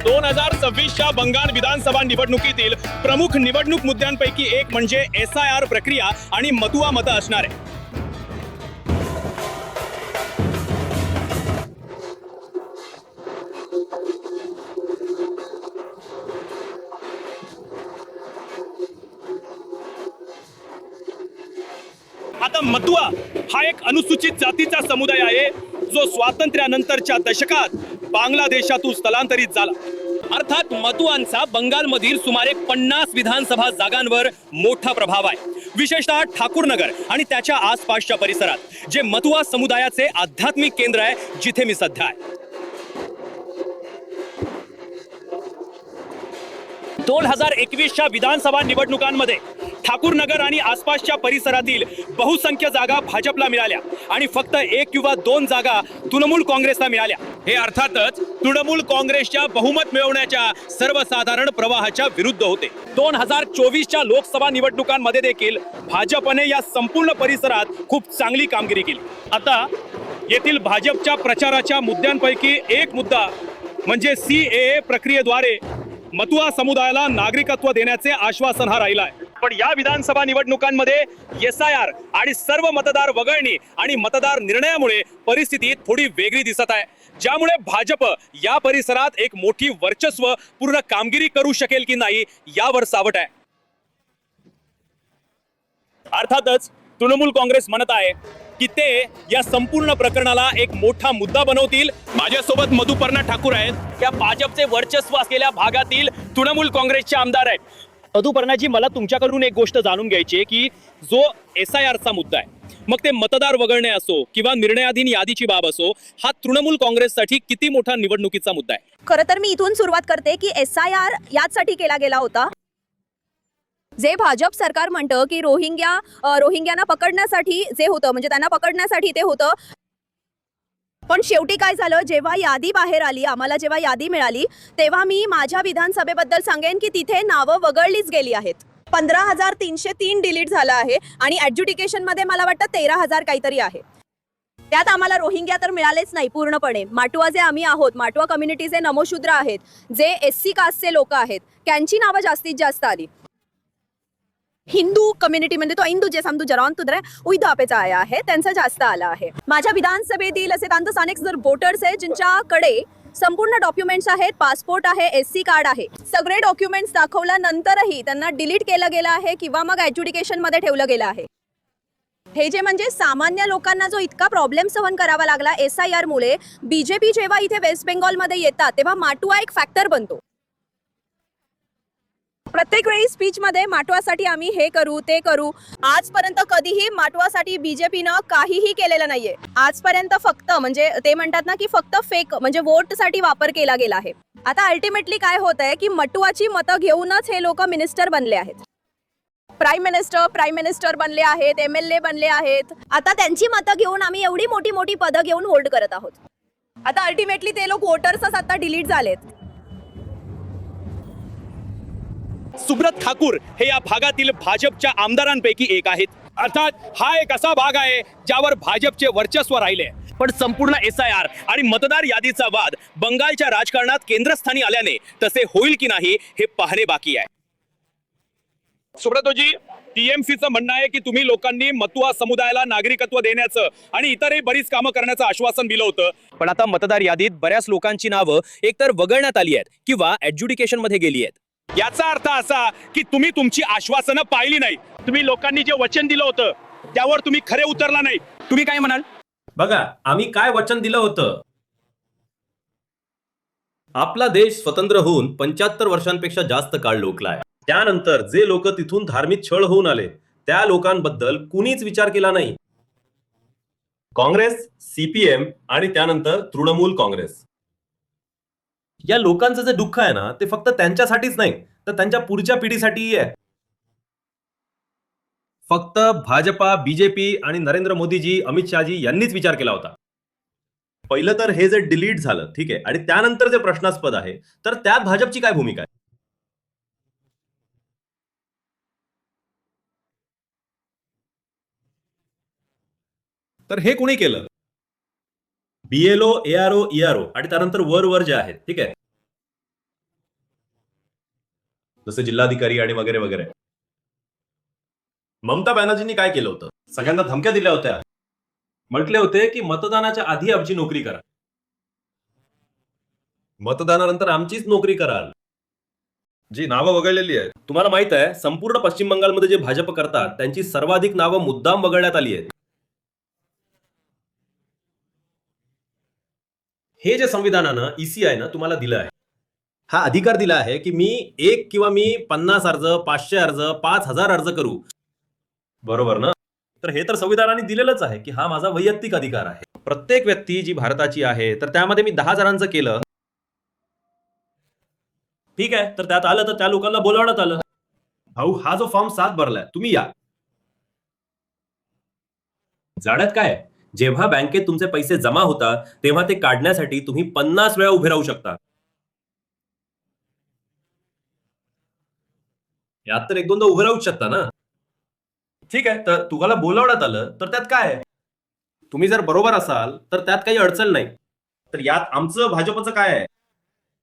2026च्या बंगाल विधानसभा निवडणुकीतील प्रमुख निवडणूक मुद्द्यांपैकी एक म्हणजे SIR प्रक्रिया आणि मतुआ मतं असणार आहे. आता मतुआ हा एक अनुसूचित जातीचा समुदाय आहे जो स्वातंत्र्यानंतरच्या दशकात बांगलादेशातून स्थलांतरित झाला. अर्थात मतुआंचा बंगालमधील सुमारे 50 विधानसभा जागांवर मोठा प्रभाव आहे, विशेषतः ठाकूरनगर आणि त्याच्या आसपासच्या परिसरात, जे मतुआ समुदायाचे आध्यात्मिक केंद्र आहे, जिथे मी सध्या आहे. 2021च्या विधानसभा निवडणुकांमध्ये ठाकूरनगर आणि आसपासच्या परिसरातील बहुसंख्य जागा भाजपला मिळाल्या आणि फक्त 1 किंवा 2 जागा तृणमूल काँग्रेसला मिळाल्या. हे अर्थातच तृणमूल काँग्रेसच्या बहुमत मिळवण्याच्या सर्वसाधारण प्रवाहाच्या विरुद्ध होते. 2024च्या लोकसभा निवडणुकांमध्ये देखील भाजपने या संपूर्ण परिसरात खूप चांगली कामगिरी केली. आता येथील भाजपच्या प्रचाराच्या मुद्द्यांपैकी एक मुद्दा म्हणजे CAA प्रक्रियेद्वारे मतुआ समुदायाला नागरिकत्व देण्याचे आश्वासन हा राहिला आहे. पण या विधानसभा निवडणुकांमध्ये SIR आणि सर्व मतदार वगळणी आणि मतदार निर्णयामुळे परिस्थिती थोडी वेगळी दिसत आहे, ज्यामुळे भाजप या परिसरात एक मोठी वर्चस्व पूर्ण कामगिरी करू शकेल की नाही यावर सावट आहे. अर्थातच तृणमूल काँग्रेस म्हणत आहे की ते या संपूर्ण प्रकरणाला एक मोठा मुद्दा बनवतील. माझ्यासोबत मधुपर्णा ठाकूर आहेत, त्या भाजपचे वर्चस्व असलेल्या भागातील तृणमूल काँग्रेसचे आमदार आहेत. मधुपर्णाजी, मला तुमच्याकडून एक गोष्ट जाणून घ्यायची आहे की जो SIRचा मुद्दा आहे, मग ते मतदार वगळणे असो किंवा निर्णयाधीन यादीची बाब असो, हा तृणमूल काँग्रेससाठी किती मोठा निवडणुकीचा मुद्दा आहे? खरं तर मी इथून सुरुवात करते की SIR यासाठी केला गेला होता, जे भाजप सरकार म्हणतं की रोहिंग्यांना पकडण्यासाठी जे होतं, म्हणजे त्यांना पकडण्यासाठी ते होतं. पण शेवटी काय झालं, जेव्हा यादी बाहेर आली, आम्हाला जेव्हा यादी मिळाली, तेव्हा मी माझ्या विधानसभेबद्दल सांगेन की तिथे नावं वगळलीच गेली आहेत. 15,303 डिलीट झालं आहे आणि ॲड्ज्युडिकेशनमध्ये मला वाटतं 13,000 काहीतरी आहे. त्यात आम्हाला रोहिंग्या तर मिळालेच नाही पूर्णपणे. माटुआ जे आम्ही आहोत, माटुआ कम्युनिटी जे नमोशूद्र आहेत, जे SC कास्टचे लोक आहेत, त्यांची नावं जास्तीत जास्त आली. हिंदू कम्युनिटी म्हणजे तो हिंदू जे समजू जरान तुदरे उइद आपेचा आया आहे, त्यांचा जास्त आला आहे. माझ्या विधानसभेतील असे तांतस अनेक जर वोटर्स आहेत ज्यांच्याकडे संपूर्ण डॉक्युमेंट्स आहेत, पासपोर्ट आहे, SC कार्ड आहे, सगळे डॉक्युमेंट्स दाखवल्यानंतरही त्यांना डिलीट केलं गेलं आहे किंवा मग ॲड्ज्युडिकेशनमध्ये ठेवलं गेलं आहे. हे जे म्हणजे सामान्य लोकांना जो इतका प्रॉब्लेम सहन करावा लागला SIR मुळे, BJP जेव्हा इथे वेस्ट बेंगॉलमध्ये येतात तेव्हा माटुआ एक फॅक्टर बनतो. प्रत्येक वेळी स्पीचमध्ये माटुआसाठी आम्ही हे करू ते करू. आजपर्यंत कधीही माटुआसाठी BJPनं काहीही केलेलं नाहीये. आजपर्यंत फक्त म्हणजे ते म्हणतात ना की फक्त फेक म्हणजे वोटसाठी वापर केला गेला आहे. आता अल्टिमेटली काय होत आहे की मटुआची मतं घेऊनच हे लोक मिनिस्टर बनले आहेत, प्राईम मिनिस्टर बनले आहेत, MLA बनले आहेत. आता त्यांची मतं घेऊन आम्ही एवढी मोठी मोठी पदं घेऊन होल्ड करत आहोत. आता अल्टिमेटली ते लोक वोटर्सच आता डिलीट झालेत. सुब्रत ठाकूर हे या भागातील भाजपच्या आमदारांपैकी एक आहेत. अर्थात हा एक असा भाग आहे ज्यावर भाजपचे वर्चस्व राहिले. पण संपूर्ण SIR आणि मतदार यादीचा वाद बंगालच्या राजकारणात केंद्रस्थानी आल्याने तसे होईल की नाही हे पाहणे बाकी आहे. सुब्रतोजी, TMCचं म्हणणं आहे की तुम्ही लोकांनी मतुआ समुदायाला नागरिकत्व देण्याचं आणि इतरही बरीच कामं करण्याचं आश्वासन दिलं होतं, पण आता मतदार यादीत बऱ्याच लोकांची नावं एकतर वगळण्यात आली आहेत किंवा ॲड्ज्युडिकेशन मध्ये गेली आहेत. याचा अर्थ असा की तुम्ही तुमची आश्वासनं पाहिली नाही. तुम्ही लोकांनी जे वचन दिलं होतं त्यावर तुम्ही खरे उतरला नाही. तुम्ही काय म्हणाल? बघा, आम्ही काय वचन दिलं होतं. आपला देश स्वतंत्र होऊन 75 वर्षांपेक्षा जास्त काळ लोकला आहे. त्यानंतर जे लोक तिथून धार्मिक छळ होऊन आले, त्या लोकांबद्दल कुणीच विचार केला नाही. काँग्रेस, CPM आणि त्यानंतर तृणमूल काँग्रेस, या लोकांचं जे दुःख आहे ना, ते फक्त त्यांच्यासाठीच नाही तर त्यांच्या पुढच्या पिढीसाठीही आहे. फक्त भाजपा, BJP आणि नरेंद्र मोदीजी, अमित शहाजी यांनीच विचार केला होता. पहिलं तर हे जे डिलीट झालं, ठीक आहे, आणि त्यानंतर जे प्रश्नास्पद आहे, तर त्यात भाजपची काय भूमिका आहे? तर हे कोणी केलं? BLO, ARO, ERO आणि त्यानंतर वर जे आहेत, ठीक आहे, जसे जिल्हाधिकारी आणि वगैरे वगैरे. ममता बॅनर्जींनी काय केलं होतं? सगळ्यांना धमक्या दिल्या होत्या. म्हटले होते की मतदानाच्या आधी आमची नोकरी करा, मतदानानंतर आमचीच नोकरी कराल. जी नावं वगळलेली आहेत, तुम्हाला माहित आहे संपूर्ण पश्चिम बंगालमध्ये जे भाजप करतात त्यांची सर्वाधिक नावं मुद्दाम वगळण्यात आली आहेत. हे जे संविधानानं ECIनं तुम्हाला दिलं आहे, हा अधिकार दिला आहे की मी 1 किंवा मी 50 अर्ज, 500 अर्ज, 5000 अर्ज करू. बरोबर ना? तर हे तर संविधानाने दिलेलंच आहे की हा माझा वैयक्तिक अधिकार आहे. प्रत्येक व्यक्ती जी भारताची आहे तर त्यामध्ये मी 10 जणांचं केलं, ठीक आहे, तर त्यात आलं तर त्या लोकांना बोलावण्यात आलं. भाऊ, हा जो फॉर्म 7 भरलाय, तुम्ही या. जाण्यात काय, जेव्हा बँकेत तुमचे पैसे जमा होतात तेव्हा ते काढण्यासाठी तुम्ही 50 वेळा उभे राहू शकता. यात तर 1-2दा उभे राहूच शकता ना. ठीक आहे, तर तुम्हाला बोलावण्यात आलं तर त्यात काय आहे? तुम्ही जर बरोबर असाल तर त्यात काही अडचण नाही. तर यात आमचं भाजपचं काय आहे?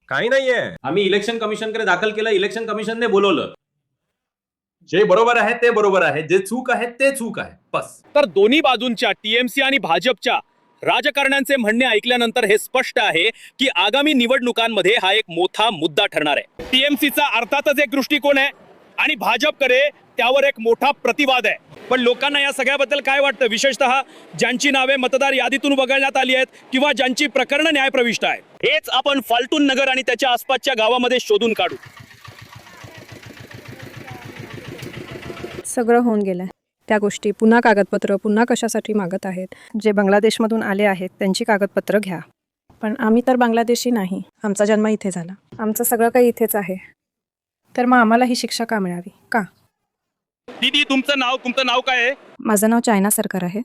काही नाहीये. आम्ही इलेक्शन कमिशनकडे दाखल केलं, इलेक्शन कमिशनने बोलवलं. जे बरोबर आहे ते बरोबर आहे, जे चूक आहे ते चूक आहे, बस. तर दोन्ही बाजूंच्या TMC आणि भाजपच्या राजकारण्यांचे म्हणणे ऐकल्यानंतर हे स्पष्ट आहे की आगामी निवडणुकांमध्ये हा एक मोठा मुद्दा ठरणार आहे. TMCचा अर्थातच एक दृष्टिकोन आहे आणि भाजपकडे त्यावर एक मोठा प्रतिवाद आहे. पण लोकांना या सगळ्याबद्दल काय वाटतं, विशेषतः ज्यांची नावे मतदार यादीतून वगळण्यात आली आहेत किंवा ज्यांची प्रकरणं न्यायप्रविष्ट आहेत? हेच आपण फाल्टून नगर आणि त्याच्या आसपासच्या गावामध्ये शोधून काढू. सगळं होऊन गेलं आहे. त्या गोष्टी पुन्हा कागदपत्र पुन्हा कशासाठी मागत आहेत? जे बांगलादेशमधून आले आहेत त्यांची कागदपत्र घ्या. पण आम्ही तर बांगलादेशी नाही, आमचा जन्म इथे झाला, आमचं सगळं काही इथेच आहे. तर मग आम्हाला ही शिक्षा का मिळावी? का? दीदी, तुमचं नाव काय आहे? माझं नाव चायना सरकार आहे.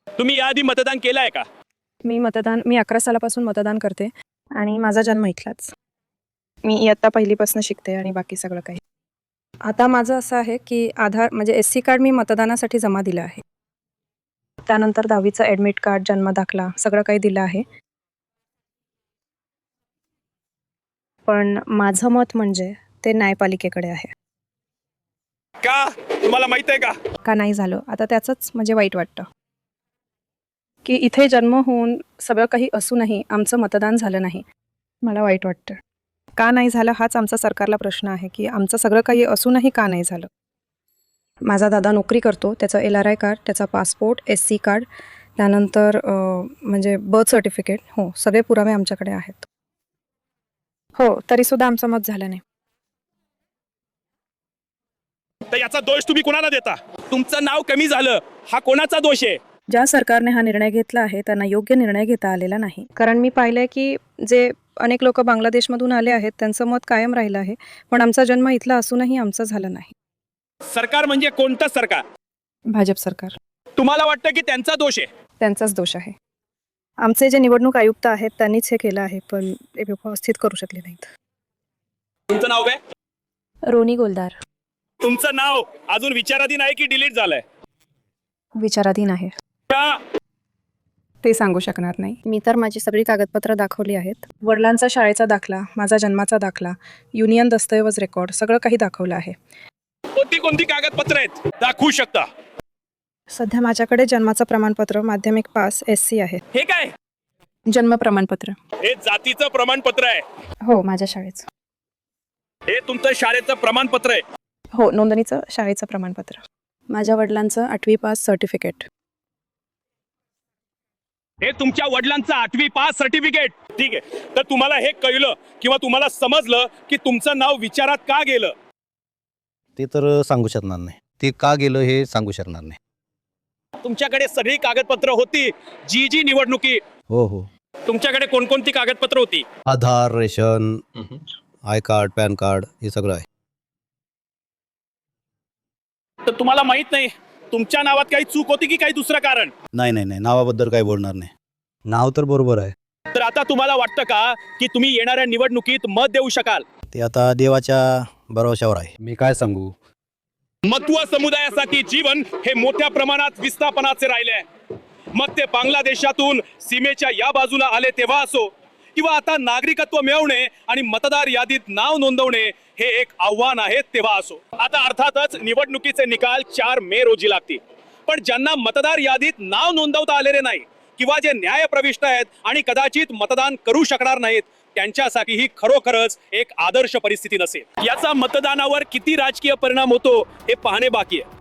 तुम्ही याआधी मतदान केलं आहे का? मी 11 सालापासून मतदान करते आणि माझा जन्म इथलाच. मी इयत्ता पहिलीपासून शिकते आणि बाकी सगळं काही. आता माझं असं आहे की आधार म्हणजे SC कार्ड मी मतदानासाठी जमा दिलं आहे. त्यानंतर 10वीचं ॲडमिट कार्ड, जन्म दाखला सगळं काही दिलं आहे. पण माझं मत म्हणजे ते न्यायपालिकेकडे आहे. का? तुम्हाला माहित आहे का? का नाही झालं आता त्याचंच म्हणजे वाईट वाटतं की इथे जन्म होऊन सगळं काही असूनही आमचं मतदान झालं नाही. मला वाईट वाटतं. का नाही झालं हाच आमचा सरकारला प्रश्न आहे की आमचं सगळं काही असूनही का नाही झालं. माझा दादा नोकरी करतो, त्याचं LRI कार्ड, त्याचा पासपोर्ट, SC कार्ड, त्यानंतर म्हणजे बर्थ सर्टिफिकेट, हो सगळे पुरावे आमच्याकडे आहेत. हो तरीसुद्धा आमचं मत झालं नाही. तर याचा दोष तुम्ही कोणाला देता? तुमचं नाव कमी झालं हा कोणाचा दोष आहे? ज्या सरकारने हा निर्णय घेतला आहे त्यांना योग्य निर्णय घेता आलेला नाही. कारण मी पाहिलंय की जे अनेक लोक बांगलादेशमधून आले आहेत त्यांचं मत कायम राहिलं आहे, पण आमचा जन्म इथला असूनही आमचं झालं नाही. सरकार म्हणजे कोणतं सरकार? भाजप सरकार. तुम्हाला वाटतं की त्यांचा दोष आहे? त्यांचाच दोष आहे. आमचे जे निवडणूक आयुक्त आहेत त्यांनीच हे केलं आहे, पण ते व्यवस्थित करू शकले नाहीत. तुमचं नाव काय? रोनी गोलदार. तुमचं नाव अजून विचाराधीन आहे की डिलीट झालंय? विचाराधीन आहे. का? ते सांगू शकणार नाही. मी तर माझी सगळी कागदपत्र दाखवली आहेत. वडिलांचा शाळेचा दाखला, माझा जन्माचा दाखला, युनियन दस्तऐवज रेकॉर्ड सगळं काही दाखवलं आहे. कोणती कागदपत्र आहेत दाखवू शकता? सध्या माझ्याकडे जन्माचं प्रमाणपत्र, माध्यमिक पास, SC आहे. हे काय? जन्म प्रमाणपत्र. हे जातीचं प्रमाणपत्र आहे? हो माझ्या शाळेचं. हे तुमचं शाळेचं प्रमाणपत्र आहे? हो नोंदणीचं शाळेचं प्रमाणपत्र. माझ्या वडिलांचं 8वी पास सर्टिफिकेट. हे तुमच्या वडिलांचं 8वी पास सर्टिफिकेट? ठीक आहे, तर तुम्हाला हे कळलं किंवा तुम्हाला समजलं की तुमचं नाव विचारात का गेलं? ते तर सांगू शकणार नाही. ते का गेलं हे सांगू शकणार नाही. तुमच्याकडे सगळी कागदपत्र होती जी निवडणुकी? हो. तुमच्याकडे कोणकोणती कागदपत्र होती? आधार, रेशन, आय कार्ड, पॅन कार्ड हे सगळं आहे. तर तुम्हाला माहित नाही तुमच्या नावात काही चूक होती की काही दुसरं कारण? नाही, नावाबद्दल काही बोलणार नाही. नाव तर बरोबर आहे. तर आता तुम्हाला वाटतं का की तुम्ही येणाऱ्या निवडणुकीत मत देऊ शकाल? ते आता देवाच्या भरोशावर आहे. मी काय सांगू. मत्व समुदायासाठी जीवन हे मोठ्या प्रमाणात विस्थापनाचे राहिले आहे. मग ते बांगलादेशातून सीमेच्या या बाजूला आले तेव्हा असो किंवा आता नागरिकत्व मिळवणे आणि मतदार यादीत नाव नोंदवणे हे एक आव्हान आहे तेव्हा असो. आता अर्थातच निवडणुकीचे निकाल 4 मे रोजी लागतील, पण ज्यांना मतदार यादीत नाव नोंदवता आलेले नाही किंवा जे न्यायप्रविष्ट आहेत आणि कदाचित मतदान करू शकणार नाहीत त्यांच्यासाठी ही खरोखरच एक आदर्श परिस्थिती नसेल. याचा मतदानावर किती राजकीय परिणाम होतो हे पाहणे बाकी आहे.